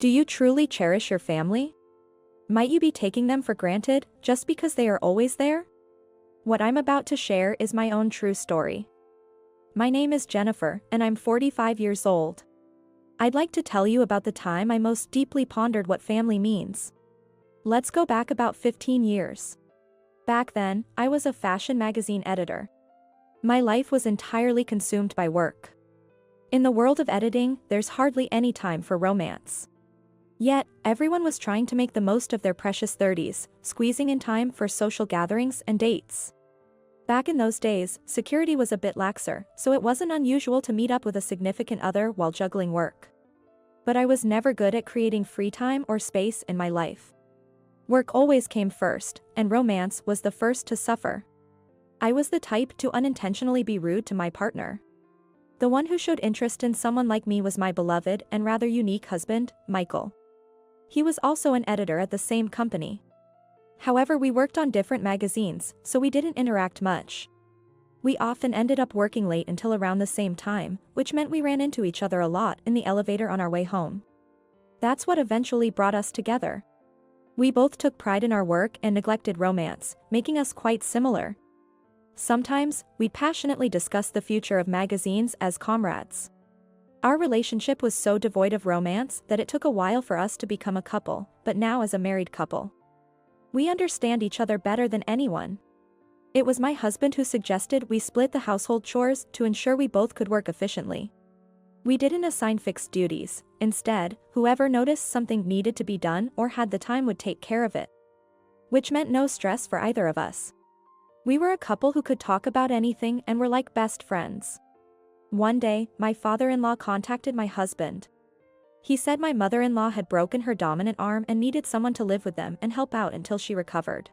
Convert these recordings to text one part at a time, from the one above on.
Do you truly cherish your family? Might you be taking them for granted just because they are always there? What I'm about to share is my own true story. My name is Jennifer, and I'm 45 years old. I'd like to tell you about the time I most deeply pondered what family means. Let's go back about 15 years. Back then, I was a fashion magazine editor. My life was entirely consumed by work. In the world of editing, there's hardly any time for romance. Yet, everyone was trying to make the most of their precious 30s, squeezing in time for social gatherings and dates. Back in those days, security was a bit laxer, so it wasn't unusual to meet up with a significant other while juggling work. But I was never good at creating free time or space in my life. Work always came first, and romance was the first to suffer. I was the type to unintentionally be rude to my partner. The one who showed interest in someone like me was my beloved and rather unique husband, Michael. He was also an editor at the same company. However, we worked on different magazines, so we didn't interact much. We often ended up working late until around the same time, which meant we ran into each other a lot in the elevator on our way home. That's what eventually brought us together. We both took pride in our work and neglected romance, making us quite similar. Sometimes, we'd passionately discuss the future of magazines as comrades. Our relationship was so devoid of romance that it took a while for us to become a couple, but now as a married couple, we understand each other better than anyone. It was my husband who suggested we split the household chores to ensure we both could work efficiently. We didn't assign fixed duties. Instead, whoever noticed something needed to be done or had the time would take care of it. Which meant no stress for either of us. We were a couple who could talk about anything and were like best friends. One day, my father-in-law contacted my husband. He said my mother-in-law had broken her dominant arm and needed someone to live with them and help out until she recovered.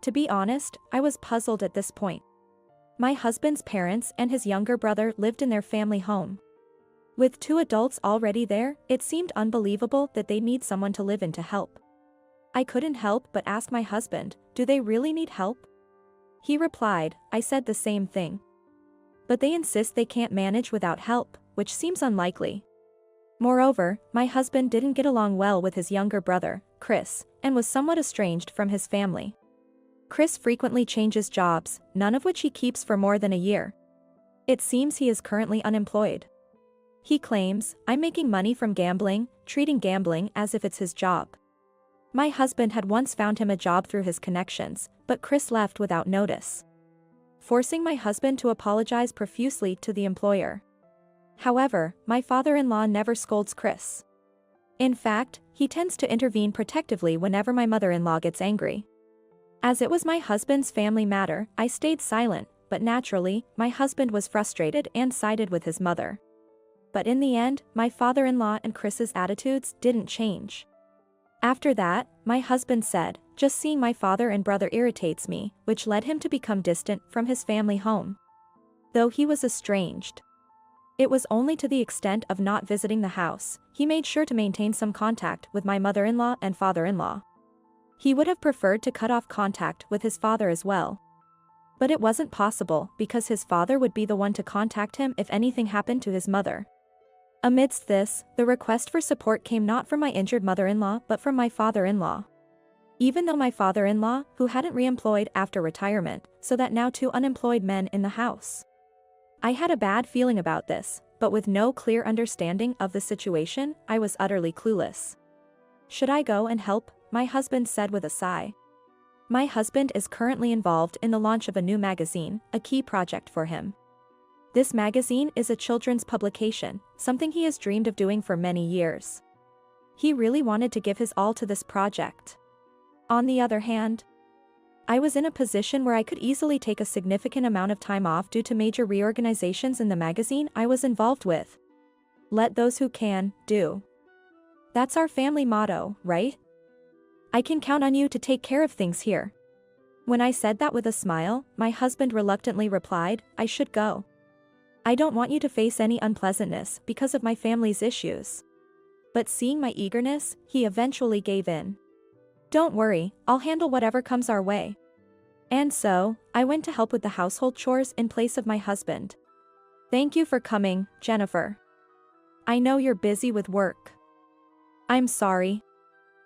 To be honest, I was puzzled at this point. My husband's parents and his younger brother lived in their family home. With two adults already there, it seemed unbelievable that they'd need someone to live in to help. I couldn't help but ask my husband, "Do they really need help?" He replied, "I said the same thing. But they insist they can't manage without help, which seems unlikely." Moreover, my husband didn't get along well with his younger brother, Chris, and was somewhat estranged from his family. Chris frequently changes jobs, none of which he keeps for more than a year. It seems he is currently unemployed. He claims, "I'm making money from gambling," treating gambling as if it's his job. My husband had once found him a job through his connections, but Chris left without notice, forcing my husband to apologize profusely to the employer. However, my father-in-law never scolds Chris. In fact, he tends to intervene protectively whenever my mother-in-law gets angry. As it was my husband's family matter, I stayed silent, but naturally, my husband was frustrated and sided with his mother. But in the end, my father-in-law and Chris's attitudes didn't change. After that, my husband said, "Just seeing my father and brother irritates me," which led him to become distant from his family home. Though he was estranged, it was only to the extent of not visiting the house. He made sure to maintain some contact with my mother-in-law and father-in-law. He would have preferred to cut off contact with his father as well. But it wasn't possible because his father would be the one to contact him if anything happened to his mother. Amidst this, the request for support came not from my injured mother-in-law but from my father-in-law. Even though my father-in-law, who hadn't re-employed after retirement, so that now two unemployed men in the house. I had a bad feeling about this, but with no clear understanding of the situation, I was utterly clueless. "Should I go and help?" my husband said with a sigh. My husband is currently involved in the launch of a new magazine, a key project for him. This magazine is a children's publication, something he has dreamed of doing for many years. He really wanted to give his all to this project. On the other hand, I was in a position where I could easily take a significant amount of time off due to major reorganizations in the magazine I was involved with. Let those who can, do. That's our family motto, right? I can count on you to take care of things here. When I said that with a smile, my husband reluctantly replied, "I should go. I don't want you to face any unpleasantness because of my family's issues." But seeing my eagerness, he eventually gave in. "Don't worry, I'll handle whatever comes our way." And so, I went to help with the household chores in place of my husband. Thank you for coming, Jennifer. I know you're busy with work. I'm sorry.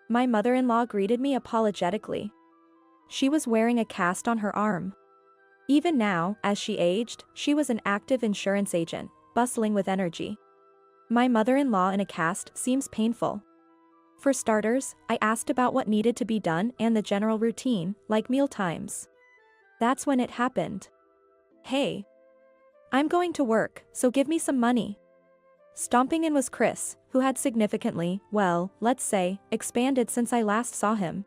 My mother-in-law greeted me apologetically. She was wearing a cast on her arm. Even now, as she aged, she was an active insurance agent, bustling with energy. My mother-in-law in a cast seems painful. For starters, I asked about what needed to be done and the general routine, like meal times. That's when it happened. Hey. I'm going to work, so give me some money. Stomping in was Chris, who had significantly, well, let's say, expanded since I last saw him.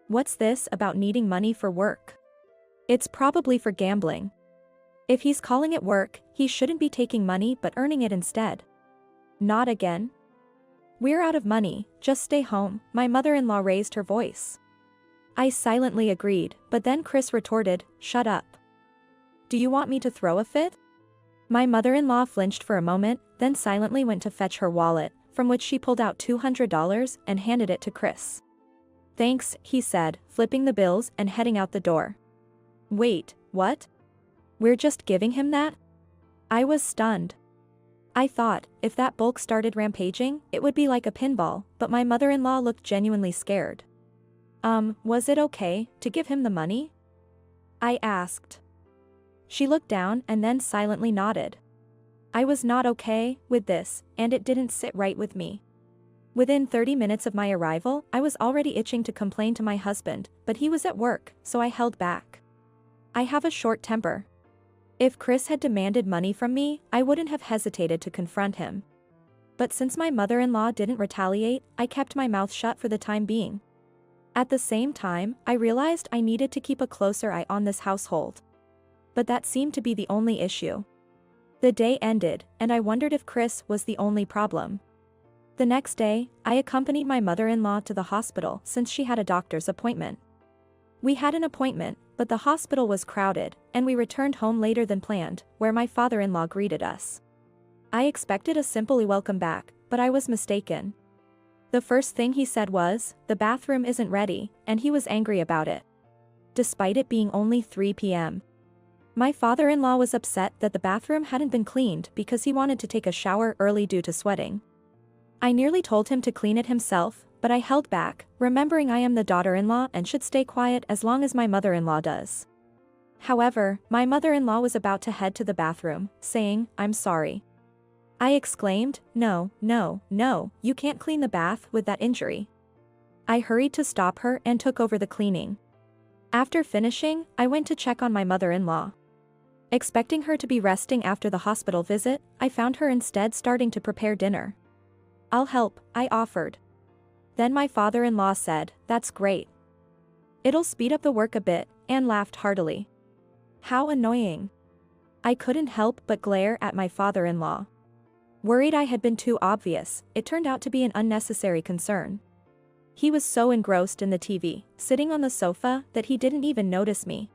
What's this about needing money for work? It's probably for gambling. If he's calling it work, he shouldn't be taking money but earning it instead. Not again. We're out of money, just stay home, my mother-in-law raised her voice. I silently agreed, but then Chris retorted, shut up. Do you want me to throw a fit? My mother-in-law flinched for a moment, then silently went to fetch her wallet, from which she pulled out $200 and handed it to Chris. Thanks, he said, flipping the bills and heading out the door. Wait, what? We're just giving him that? I was stunned. I thought, if that bulk started rampaging, it would be like a pinball, but my mother-in-law looked genuinely scared. Was it okay to give him the money? I asked. She looked down and then silently nodded. I was not okay with this, and it didn't sit right with me. Within 30 minutes of my arrival, I was already itching to complain to my husband, but he was at work, so I held back. I have a short temper. If Chris had demanded money from me, I wouldn't have hesitated to confront him. But since my mother-in-law didn't retaliate, I kept my mouth shut for the time being. At the same time, I realized I needed to keep a closer eye on this household. But that seemed to be the only issue. The day ended, and I wondered if Chris was the only problem. The next day, I accompanied my mother-in-law to the hospital since she had a doctor's appointment. We had an appointment, but the hospital was crowded, and we returned home later than planned, where my father-in-law greeted us. I expected a simple welcome back, but I was mistaken. The first thing he said was, the bathroom isn't ready, and he was angry about it. Despite it being only 3 p.m. My father-in-law was upset that the bathroom hadn't been cleaned because he wanted to take a shower early due to sweating. I nearly told him to clean it himself, but I held back, remembering I am the daughter-in-law and should stay quiet as long as my mother-in-law does. However, my mother-in-law was about to head to the bathroom, saying, I'm sorry. I exclaimed, no, you can't clean the bath with that injury. I hurried to stop her and took over the cleaning. After finishing, I went to check on my mother-in-law. Expecting her to be resting after the hospital visit, I found her instead starting to prepare dinner. I'll help, I offered. Then my father-in-law said, that's great. It'll speed up the work a bit, and laughed heartily. How annoying. I couldn't help but glare at my father-in-law. Worried I had been too obvious, it turned out to be an unnecessary concern. He was so engrossed in the TV, sitting on the sofa, that he didn't even notice me.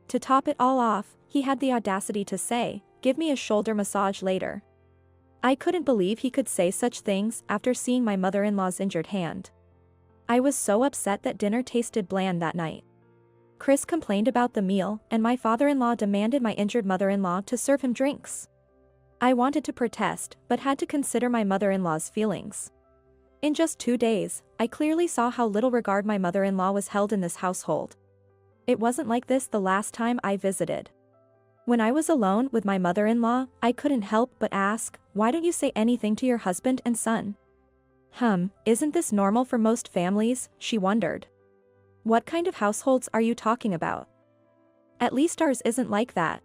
To top it all off, he had the audacity to say, give me a shoulder massage later. I couldn't believe he could say such things after seeing my mother-in-law's injured hand. I was so upset that dinner tasted bland that night. Chris complained about the meal, and my father-in-law demanded my injured mother-in-law to serve him drinks. I wanted to protest, but had to consider my mother-in-law's feelings. In just 2 days, I clearly saw how little regard my mother-in-law was held in this household. It wasn't like this the last time I visited. When I was alone with my mother-in-law, I couldn't help but ask, why don't you say anything to your husband and son? Isn't this normal for most families? She wondered. What kind of households are you talking about? At least ours isn't like that.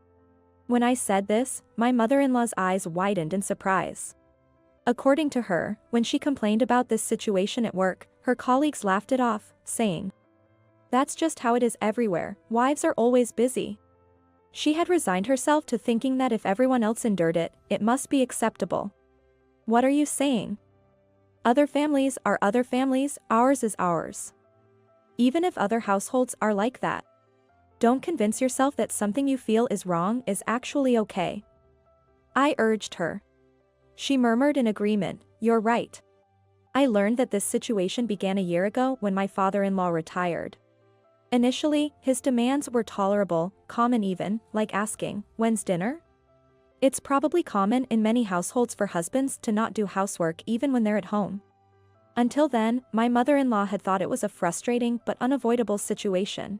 When I said this, my mother-in-law's eyes widened in surprise. According to her, when she complained about this situation at work, her colleagues laughed it off, saying, that's just how it is everywhere, wives are always busy. She had resigned herself to thinking that if everyone else endured it, it must be acceptable. What are you saying? Other families are other families, ours is ours. Even if other households are like that. Don't convince yourself that something you feel is wrong is actually okay. I urged her. She murmured in agreement, you're right. I learned that this situation began a year ago when my father-in-law retired. Initially, his demands were tolerable, common even, like asking, when's dinner? It's probably common in many households for husbands to not do housework even when they're at home. Until then, my mother-in-law had thought it was a frustrating but unavoidable situation.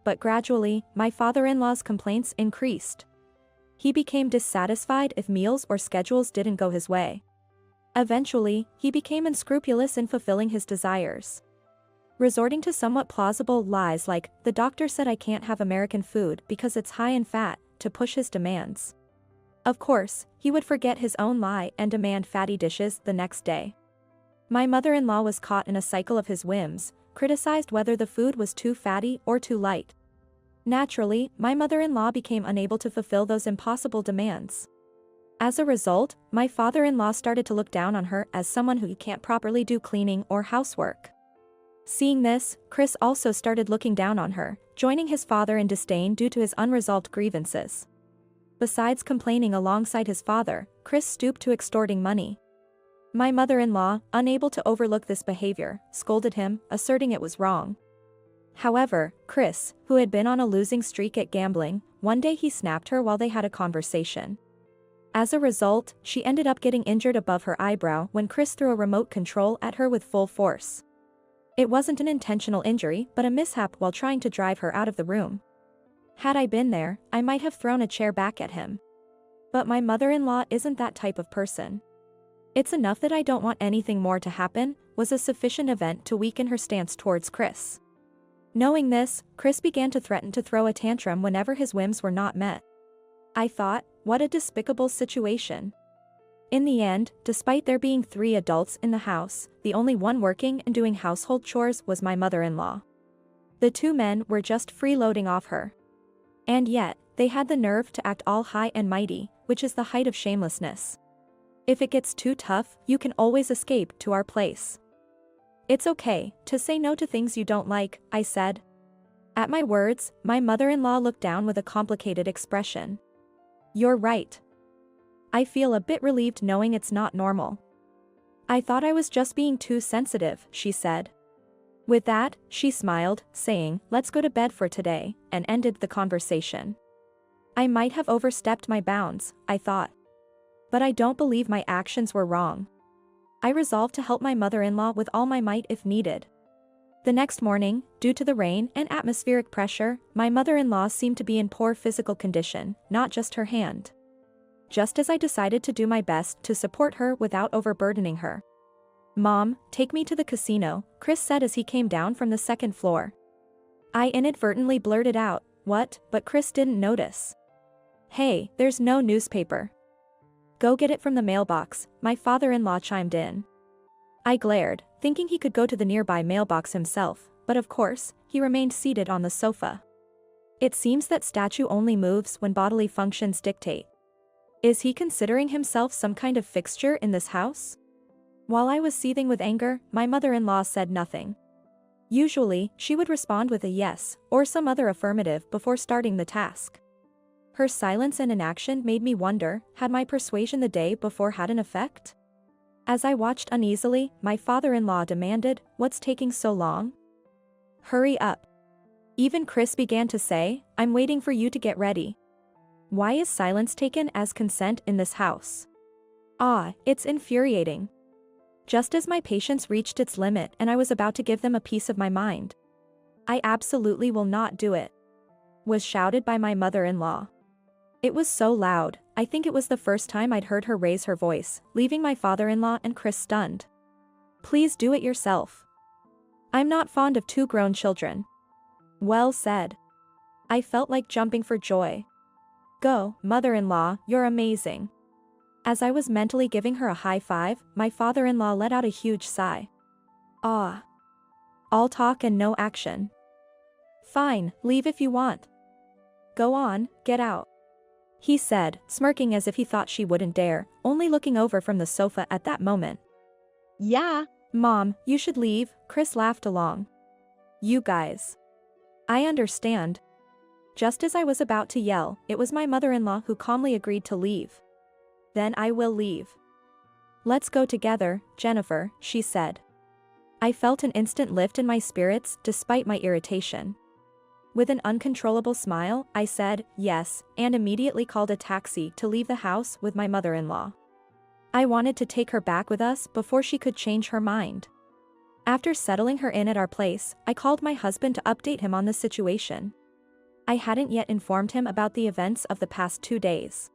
But gradually, my father-in-law's complaints increased. He became dissatisfied if meals or schedules didn't go his way. Eventually, he became unscrupulous in fulfilling his desires, resorting to somewhat plausible lies like, "The doctor said I can't have American food because it's high in fat," to push his demands. Of course, he would forget his own lie and demand fatty dishes the next day. My mother-in-law was caught in a cycle of his whims, criticized whether the food was too fatty or too light. Naturally, my mother-in-law became unable to fulfill those impossible demands. As a result, my father-in-law started to look down on her as someone who can't properly do cleaning or housework. Seeing this, Chris also started looking down on her, joining his father in disdain due to his unresolved grievances. Besides complaining alongside his father, Chris stooped to extorting money. My mother-in-law, unable to overlook this behavior, scolded him, asserting it was wrong. However, Chris, who had been on a losing streak at gambling, one day he snapped her while they had a conversation. As a result, she ended up getting injured above her eyebrow when Chris threw a remote control at her with full force. It wasn't an intentional injury but a mishap while trying to drive her out of the room. Had I been there, I might have thrown a chair back at him. But my mother-in-law isn't that type of person. "It's enough that I don't want anything more to happen," was a sufficient event to weaken her stance towards Chris. Knowing this, Chris began to threaten to throw a tantrum whenever his whims were not met. I thought, what a despicable situation. In the end, despite there being 3 adults in the house, the only one working and doing household chores was my mother-in-law. The 2 men were just freeloading off her. And yet, they had the nerve to act all high and mighty, which is the height of shamelessness. "If it gets too tough, you can always escape to our place. It's okay to say no to things you don't like," I said. At my words, my mother-in-law looked down with a complicated expression. "You're right. I feel a bit relieved knowing it's not normal. I thought I was just being too sensitive," she said. With that, she smiled, saying, "Let's go to bed for today," and ended the conversation. I might have overstepped my bounds, I thought. But I don't believe my actions were wrong. I resolved to help my mother-in-law with all my might if needed. The next morning, due to the rain and atmospheric pressure, my mother-in-law seemed to be in poor physical condition, not just her hand. Just as I decided to do my best to support her without overburdening her. "Mom, take me to the casino," Chris said as he came down from the 2nd floor. I inadvertently blurted out, "What?" but Chris didn't notice. "Hey, there's no newspaper." "Go get it from the mailbox," my father-in-law chimed in. I glared, thinking he could go to the nearby mailbox himself, but of course, he remained seated on the sofa. It seems that statue only moves when bodily functions dictate. Is he considering himself some kind of fixture in this house? While I was seething with anger, my mother-in-law said nothing. Usually, she would respond with a yes, or some other affirmative before starting the task. Her silence and inaction made me wonder, had my persuasion the day before had an effect? As I watched uneasily, my father-in-law demanded, "What's taking so long? Hurry up." Even Chris began to say, "I'm waiting for you to get ready." Why is silence taken as consent in this house? It's infuriating. Just as my patience reached its limit and I was about to give them a piece of my mind. "I absolutely will not do it," was shouted by my mother-in-law. It was so loud, I think it was the first time I'd heard her raise her voice, leaving my father-in-law and Chris stunned. "Please do it yourself. I'm not fond of 2 grown children." Well said. I felt like jumping for joy. "Go, mother-in-law, you're amazing." As I was mentally giving her a high five, my father-in-law let out a huge sigh. All talk and no action. "Fine, leave if you want. Go on, get out," he said, smirking as if he thought she wouldn't dare, only looking over from the sofa at that moment. "Yeah, Mom, you should leave," Chris laughed along. "You guys. I understand." Just as I was about to yell, it was my mother-in-law who calmly agreed to leave. "Then I will leave. Let's go together, Jennifer," she said. I felt an instant lift in my spirits despite my irritation. With an uncontrollable smile, I said, "Yes," and immediately called a taxi to leave the house with my mother-in-law. I wanted to take her back with us before she could change her mind. After settling her in at our place, I called my husband to update him on the situation. I hadn't yet informed him about the events of the past 2 days.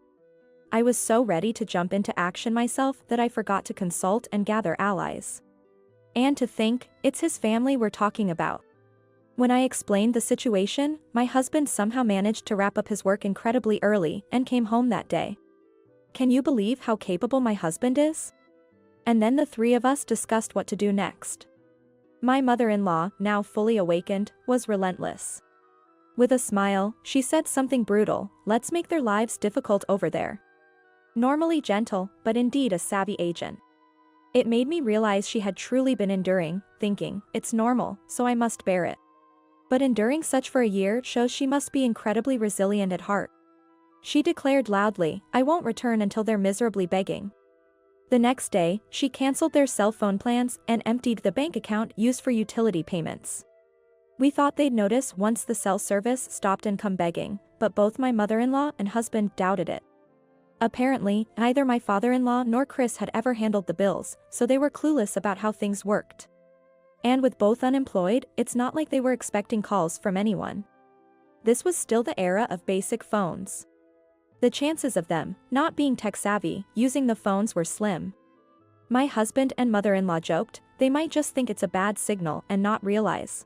I was so ready to jump into action myself that I forgot to consult and gather allies. And to think, it's his family we're talking about. When I explained the situation, my husband somehow managed to wrap up his work incredibly early and came home that day. Can you believe how capable my husband is? And then the three of us discussed what to do next. My mother-in-law, now fully awakened, was relentless. With a smile, she said something brutal, let's make their lives difficult over there. Normally gentle, but indeed a savvy agent. It made me realize she had truly been enduring, thinking, it's normal, so I must bear it. But enduring such for a year shows she must be incredibly resilient at heart. She declared loudly, I won't return until they're miserably begging. The next day, she cancelled their cell phone plans and emptied the bank account used for utility payments. We thought they'd notice once the cell service stopped and come begging, but both my mother-in-law and husband doubted it. Apparently, neither my father-in-law nor Chris had ever handled the bills, so they were clueless about how things worked. And with both unemployed, it's not like they were expecting calls from anyone. This was still the era of basic phones. The chances of them, not being tech-savvy, using the phones were slim. My husband and mother-in-law joked, they might just think it's a bad signal and not realize.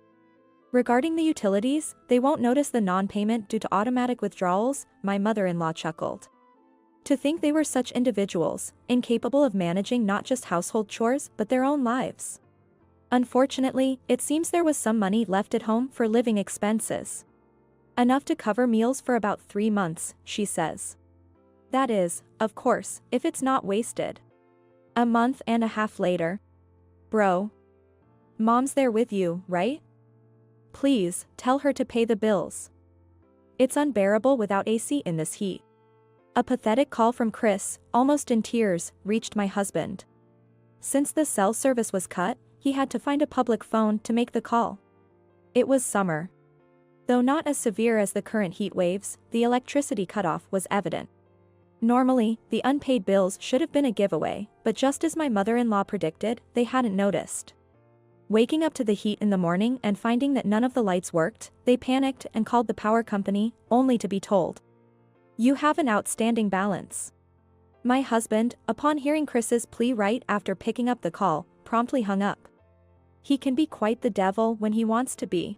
Regarding the utilities, they won't notice the non-payment due to automatic withdrawals, my mother-in-law chuckled. To think they were such individuals, incapable of managing not just household chores but their own lives. Unfortunately, it seems there was some money left at home for living expenses. Enough to cover meals for about 3 months, she says. That is, of course, if it's not wasted. A month and a half later. Bro. Mom's there with you, right? Please, tell her to pay the bills. It's unbearable without AC in this heat. A pathetic call from Chris, almost in tears, reached my husband. Since the cell service was cut, he had to find a public phone to make the call. It was summer. Though not as severe as the current heat waves, the electricity cutoff was evident. Normally, the unpaid bills should have been a giveaway, but just as my mother-in-law predicted, they hadn't noticed. Waking up to the heat in the morning and finding that none of the lights worked, they panicked and called the power company, only to be told, you have an outstanding balance. My husband, upon hearing Chris's plea right after picking up the call, promptly hung up. He can be quite the devil when he wants to be.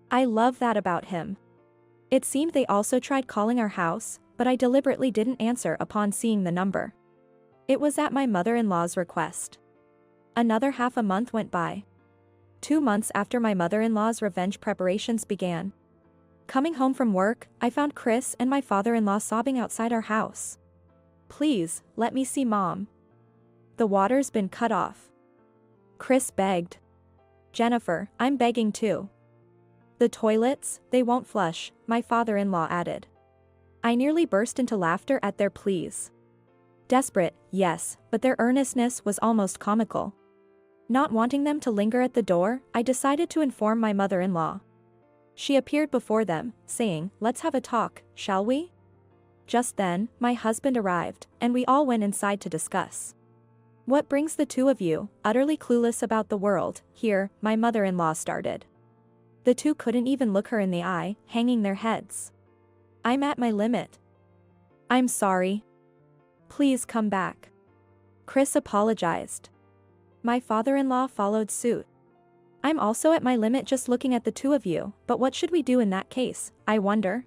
I love that about him. It seemed they also tried calling our house, but I deliberately didn't answer upon seeing the number. It was at my mother-in-law's request. Another half a month went by. 2 months after my mother-in-law's revenge preparations began. Coming home from work, I found Chris and my father-in-law sobbing outside our house. Please, let me see Mom. The water's been cut off. Chris begged. Jennifer, I'm begging too. The toilets, they won't flush, my father-in-law added. I nearly burst into laughter at their pleas. Desperate, yes, but their earnestness was almost comical. Not wanting them to linger at the door, I decided to inform my mother-in-law. She appeared before them, saying, let's have a talk, shall we? Just then, my husband arrived, and we all went inside to discuss. What brings the two of you, utterly clueless about the world, here, my mother-in-law started. The two couldn't even look her in the eye, hanging their heads. I'm at my limit. I'm sorry. Please come back. Chris apologized. My father-in-law followed suit. I'm also at my limit just looking at the two of you, but what should we do in that case, I wonder?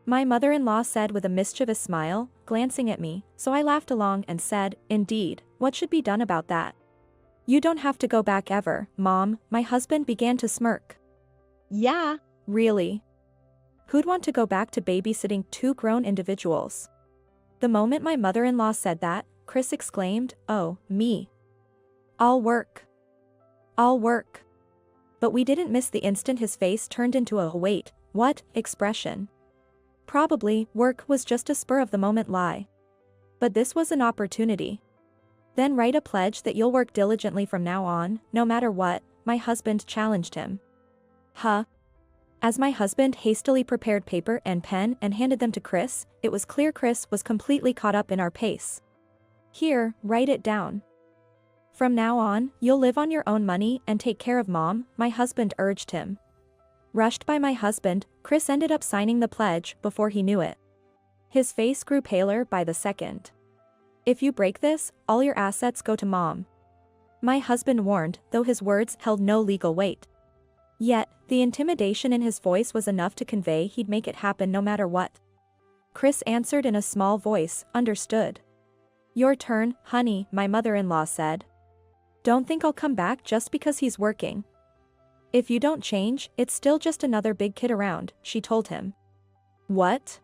My mother-in-law said with a mischievous smile, glancing at me, so I laughed along and said, indeed, what should be done about that? You don't have to go back ever, Mom, my husband began to smirk. Yeah, really. Who'd want to go back to babysitting 2 grown individuals? The moment my mother-in-law said that, Chris exclaimed, oh, me. I'll work. I'll work. But we didn't miss the instant his face turned into a wait, what, expression. Probably, work was just a spur-of-the-moment lie. But this was an opportunity. Then write a pledge that you'll work diligently from now on, no matter what, my husband challenged him. Huh? As my husband hastily prepared paper and pen and handed them to Chris, it was clear Chris was completely caught up in our pace. Here, write it down. From now on, you'll live on your own money and take care of Mom, my husband urged him. Rushed by my husband, Chris ended up signing the pledge before he knew it. His face grew paler by the second. If you break this, all your assets go to Mom. My husband warned, though his words held no legal weight. Yet, the intimidation in his voice was enough to convey he'd make it happen no matter what. Chris answered in a small voice, understood. Your turn, honey, my mother-in-law said. Don't think I'll come back just because he's working. If you don't change, it's still just another big kid around, she told him. What?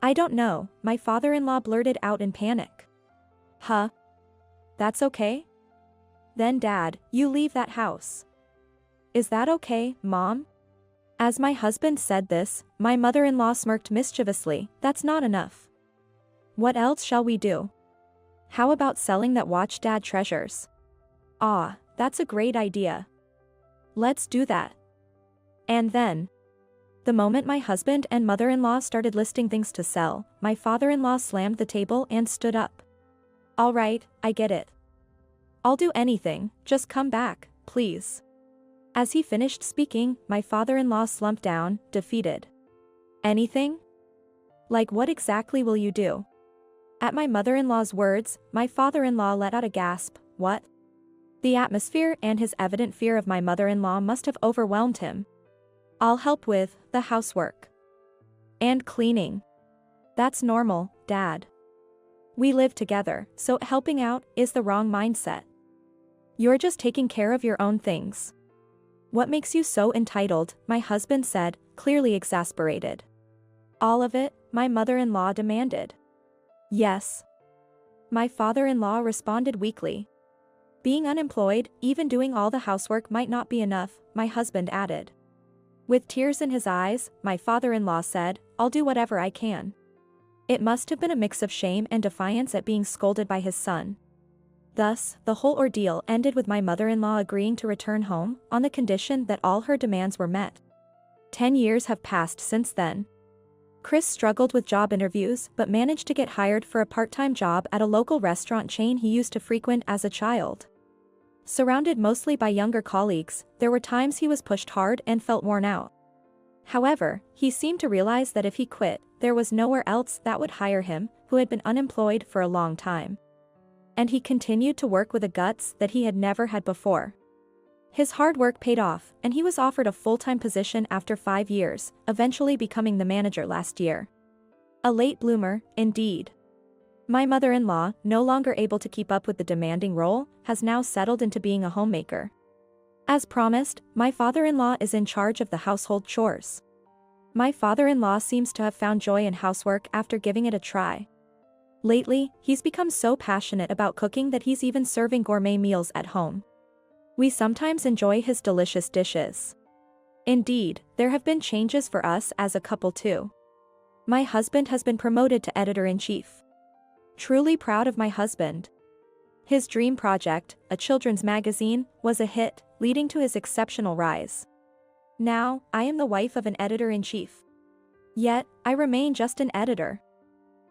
I don't know, my father-in-law blurted out in panic. Huh? That's okay? Then Dad, you leave that house. Is that okay, Mom? As my husband said this, my mother-in-law smirked mischievously, that's not enough. What else shall we do? How about selling that watch Dad treasures? Ah, that's a great idea. Let's do that. And then, the moment my husband and mother-in-law started listing things to sell, my father-in-law slammed the table and stood up. All right, I get it. I'll do anything, just come back, please. As he finished speaking, my father-in-law slumped down, defeated. Anything? Like what exactly will you do? At my mother-in-law's words, my father-in-law let out a gasp, what? The atmosphere and his evident fear of my mother-in-law must have overwhelmed him. I'll help with the housework. And cleaning. That's normal, Dad. We live together, so helping out is the wrong mindset. You're just taking care of your own things. What makes you so entitled, my husband said, clearly exasperated. All of it, my mother-in-law demanded. Yes. My father-in-law responded weakly. Being unemployed, even doing all the housework might not be enough, my husband added. With tears in his eyes, my father-in-law said, I'll do whatever I can. It must have been a mix of shame and defiance at being scolded by his son. Thus, the whole ordeal ended with my mother-in-law agreeing to return home, on the condition that all her demands were met. 10 years have passed since then. Chris struggled with job interviews but managed to get hired for a part-time job at a local restaurant chain he used to frequent as a child. Surrounded mostly by younger colleagues, there were times he was pushed hard and felt worn out. However, he seemed to realize that if he quit, there was nowhere else that would hire him, who had been unemployed for a long time. And he continued to work with a guts that he had never had before. His hard work paid off, and he was offered a full-time position after 5 years, eventually becoming the manager last year. A late bloomer, indeed. My mother-in-law, no longer able to keep up with the demanding role, has now settled into being a homemaker. As promised, my father-in-law is in charge of the household chores. My father-in-law seems to have found joy in housework after giving it a try. Lately, he's become so passionate about cooking that he's even serving gourmet meals at home. We sometimes enjoy his delicious dishes. Indeed, there have been changes for us as a couple too. My husband has been promoted to editor-in-chief. Truly proud of my husband. His dream project, a children's magazine, was a hit, leading to his exceptional rise. Now, I am the wife of an editor-in-chief. Yet, I remain just an editor.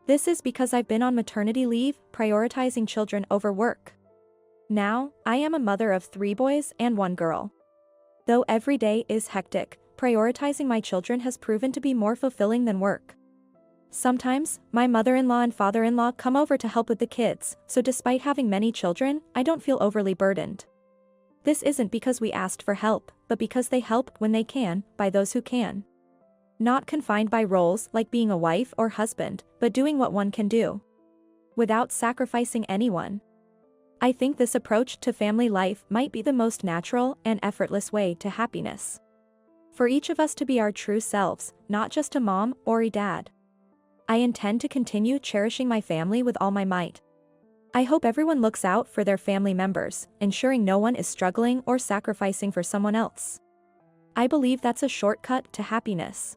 This is because I've been on maternity leave, prioritizing children over work. Now, I am a mother of 3 boys and 1 girl. Though every day is hectic, prioritizing my children has proven to be more fulfilling than work. Sometimes, my mother-in-law and father-in-law come over to help with the kids, so despite having many children, I don't feel overly burdened. This isn't because we asked for help, but because they help when they can, by those who can. Not confined by roles like being a wife or husband, but doing what one can do. Without sacrificing anyone. I think this approach to family life might be the most natural and effortless way to happiness. For each of us to be our true selves, not just a mom or a dad. I intend to continue cherishing my family with all my might. I hope everyone looks out for their family members, ensuring no one is struggling or sacrificing for someone else. I believe that's a shortcut to happiness.